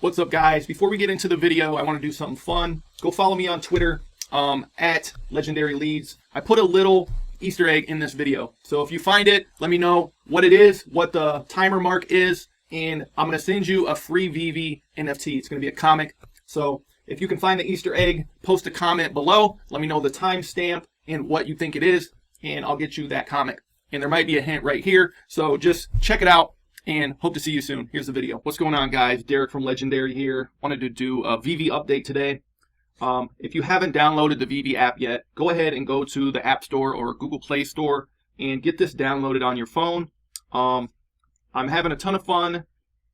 What's up, guys? Before we get into the video, I want to do something fun. Go follow me on Twitter at Legendary Leads. I put a little Easter egg in this video. So if you find it, let me know what it is, what the timer mark is, and I'm going to send you a free VeVe NFT. It's going to be a comic. So if you can find the Easter egg, post a comment below. Let me know the timestamp and what you think it is, and I'll get you that comic. And there might be a hint right here. So just check it out. And hope to see you soon. Here's the video. What's going on, guys? Derek from Legendary here. Wanted to do a VeVe update today. If you haven't downloaded the VeVe app yet, go ahead and go to the App Store or Google Play Store and get this downloaded on your phone. I'm having a ton of fun.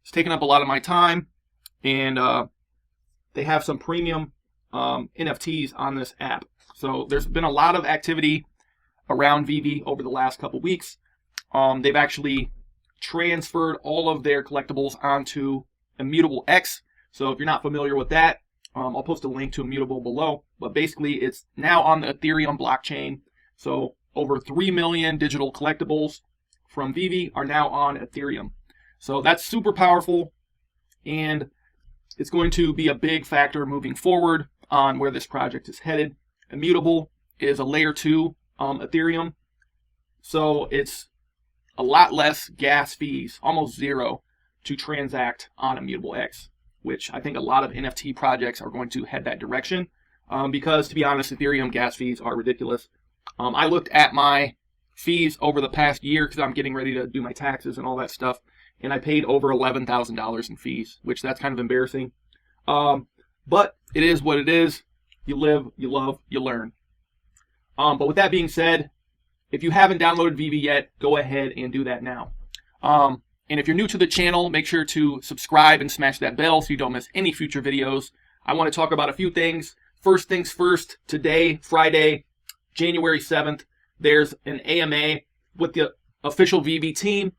It's taking up a lot of my time, and they have some premium NFTs on this app. So there's been a lot of activity around VeVe over the last couple weeks. They've actually transferred all of their collectibles onto Immutable X. So if you're not familiar with that, I'll post a link to Immutable below. But basically, it's now on the Ethereum blockchain. So over 3 million digital collectibles from VeVe are now on Ethereum. So that's super powerful, and it's going to be a big factor moving forward on where this project is headed. Immutable is a layer 2 Ethereum, so it's a lot less gas fees, almost zero, to transact on Immutable X, which I think a lot of NFT projects are going to head that direction because, to be honest, Ethereum gas fees are ridiculous. I looked at my fees over the past year because I'm getting ready to do my taxes and all that stuff, and I paid over $11,000 in fees, which that's kind of embarrassing. But it is what it is. You live, you love, you learn. But with that being said, if you haven't downloaded VeVe yet, go ahead and do that now. And if you're new to the channel, make sure to subscribe and smash that bell so you don't miss any future videos. I want to talk about a few things. First things first, today, Friday, January 7th, there's an AMA with the official VeVe team.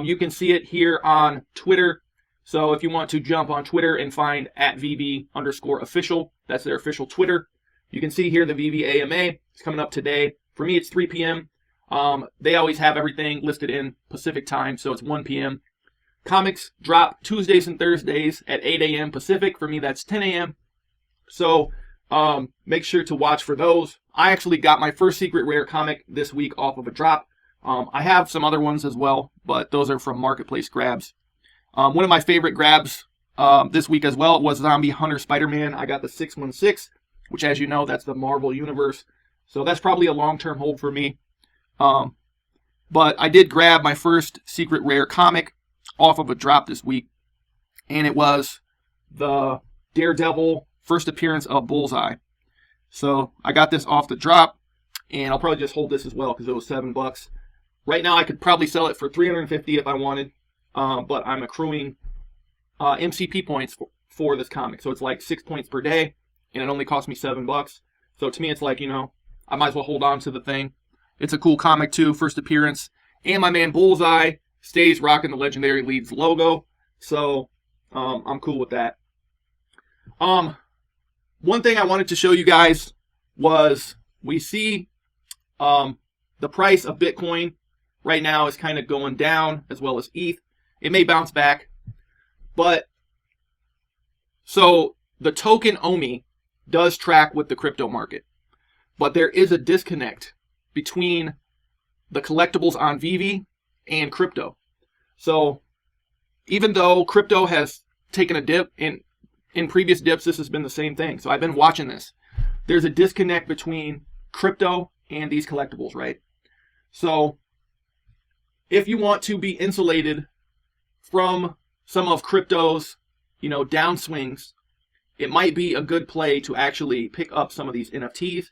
You can see it here on Twitter. So if you want to jump on Twitter and find at VeVe_official, that's their official Twitter. You can see here the VeVe AMA. It's coming up today. For me, it's 3 p.m. They always have everything listed in Pacific time, so it's 1 p.m. Comics drop Tuesdays and Thursdays at 8 a.m. Pacific. For me, that's 10 a.m. So make sure to watch for those. I actually got my first secret rare comic this week off of a drop. I have some other ones as well, but those are from Marketplace grabs. One of my favorite grabs this week as well was Zombie Hunter Spider-Man. I got the 616, which, as you know, that's the Marvel Universe. So that's probably a long-term hold for me. But I did grab my first secret rare comic off of a drop this week, and it was the Daredevil first appearance of Bullseye. So I got this off the drop, and I'll probably just hold this as well because it was $7. Right now I could probably sell it for $350 if I wanted, but I'm accruing MCP points for this comic. So it's like 6 points per day, and it only cost me $7. So to me, it's like, you know, I might as well hold on to the thing. It's a cool comic too, first appearance. And my man Bullseye stays rocking the Legendary Leads logo. So I'm cool with that. One thing I wanted to show you guys was we see the price of Bitcoin right now is kind of going down, as well as ETH. It may bounce back. But so the token OMI does track with the crypto market. But there is a disconnect between the collectibles on VeVe and crypto. So even though crypto has taken a dip, in previous dips, this has been the same thing. So I've been watching this. There's a disconnect between crypto and these collectibles, right? So if you want to be insulated from some of crypto's, downswings, it might be a good play to actually pick up some of these NFTs.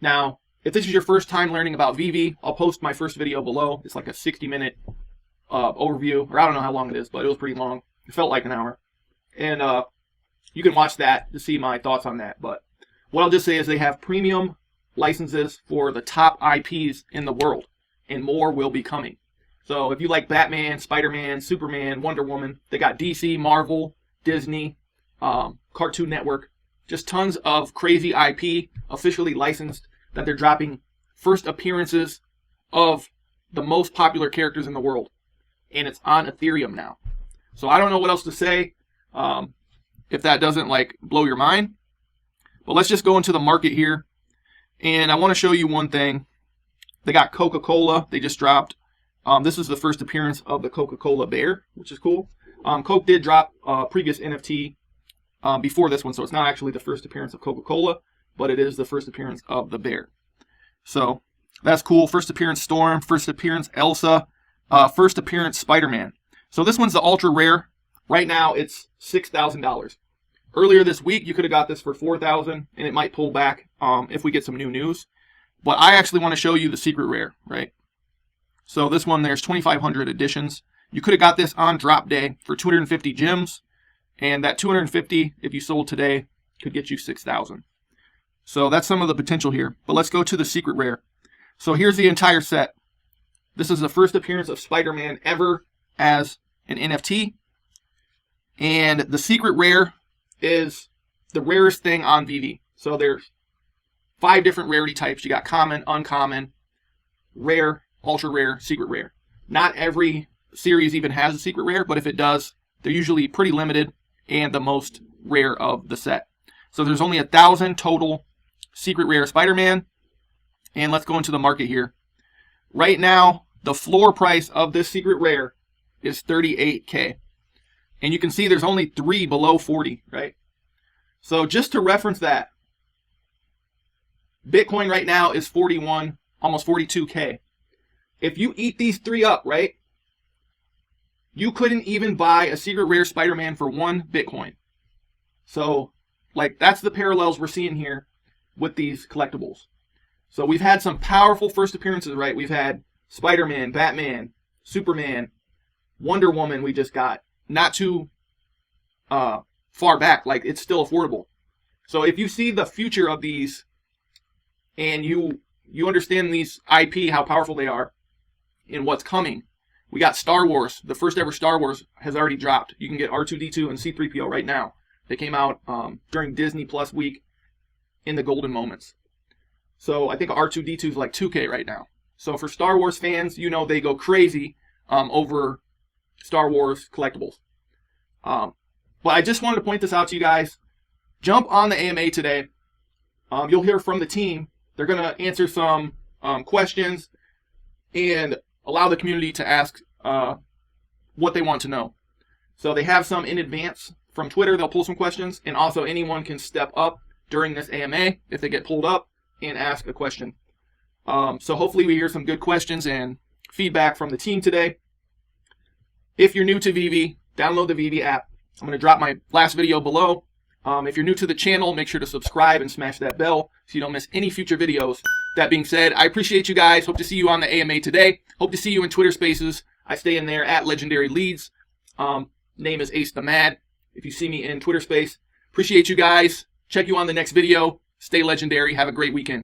Now, if this is your first time learning about VeVe, I'll post my first video below. It's like a 60-minute overview, or I don't know how long it is, but it was pretty long. It felt like an hour. And you can watch that to see my thoughts on that. But what I'll just say is they have premium licenses for the top IPs in the world, and more will be coming. So if you like Batman, Spider-Man, Superman, Wonder Woman, they got DC, Marvel, Disney, Cartoon Network, just tons of crazy IP officially licensed that they're dropping first appearances of the most popular characters in the world. And it's on Ethereum now. So I don't know what else to say. if that doesn't like blow your mind. But let's just go into the market here. And I want to show you one thing. They got Coca-Cola. They just dropped. This is the first appearance of the Coca-Cola bear, which is cool. Coke did drop a previous NFT before this one, so it's not actually the first appearance of Coca-Cola, but it is the first appearance of the bear. So that's cool. First appearance Storm, first appearance Elsa, first appearance Spider-Man. So this one's the ultra rare. Right now it's $6,000. Earlier this week you could have got this for $4,000, and it might pull back if we get some new news. But I actually want to show you the secret rare, right? So this one, there's 2,500 editions. You could have got this on drop day for 250 gems, and that 250, if you sold today, could get you 6,000. So that's some of the potential here. But let's go to the secret rare. So here's the entire set. This is the first appearance of Spider-Man ever as an NFT. And the secret rare is the rarest thing on VeVe. So there's 5 different rarity types. You got common, uncommon, rare, ultra rare, secret rare. Not every series even has a secret rare, but if it does, they're usually pretty limited and the most rare of the set. So there's only 1,000 total secret rare Spider-Man. And let's go into the market here. Right now, the floor price of this secret rare is $38K. And you can see there's only 3 below 40, right? So just to reference that, Bitcoin right now is 41, almost 42K. If you eat these 3 up, right, you couldn't even buy a secret rare Spider-Man for 1 Bitcoin. So, like, that's the parallels we're seeing here with these collectibles. So we've had some powerful first appearances, right? We've had Spider-Man, Batman, Superman, Wonder Woman we just got. Not too far back, like it's still affordable. So if you see the future of these and you understand these IP, how powerful they are and what's coming. We got Star Wars. The first ever Star Wars has already dropped. You can get R2-D2 and C-3PO right now. They came out during Disney Plus week in the golden moments. So I think R2-D2 is like 2K right now. So for Star Wars fans, you know they go crazy over Star Wars collectibles. But I just wanted to point this out to you guys. Jump on the AMA today. You'll hear from the team. They're going to answer some questions and allow the community to ask what they want to know. So they have some in advance from Twitter. They'll pull some questions, and also anyone can step up during this AMA if they get pulled up and ask a question. So hopefully we hear some good questions and feedback from the team today. If you're new to VeVe, download the VeVe app. I'm going to drop my last video below. If you're new to the channel, make sure to subscribe and smash that bell so you don't miss any future videos. That being said, I appreciate you guys. Hope to see you on the AMA today. Hope to see you in Twitter Spaces. I stay in there at Legendary Leads. Name is Ace the Mad. If you see me in Twitter Space, appreciate you guys. Check you on the next video. Stay legendary. Have a great weekend.